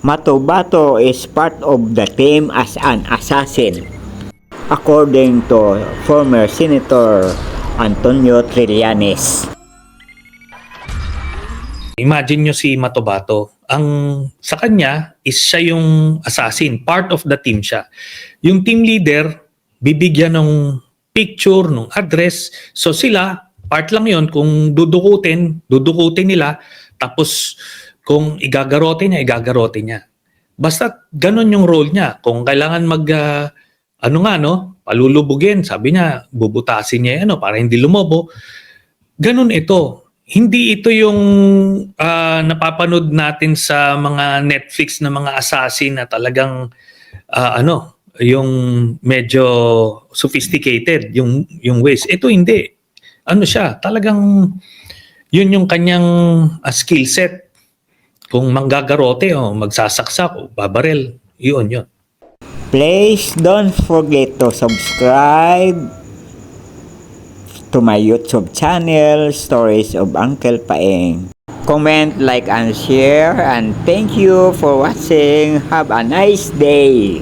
Matobato is part of the team as an assassin, according to former Senator Antonio Trillanes. Imagine nyo si Matobato. Sa kanya is siya yung assassin. Part of the team siya. Yung team leader, bibigyan ng picture, ng address. So sila, part lang yon. Kung dudukutin nila. Tapos kung igagarote niya. Basta ganun yung role niya. Kung kailangan palulubugin. Sabi niya, bubutasin niya para hindi lumobo. Ganun ito. Hindi ito yung napapanood natin sa mga Netflix na mga assassin na talagang yung medyo sophisticated yung ways. Ito hindi. Siya, talagang yun yung kanyang skill set. Kung manggagarote o magsasaksak o babarel, yun. Please don't forget to subscribe to my YouTube channel, Stories of Uncle Paeng. Comment, like, and share, and thank you for watching. Have a nice day.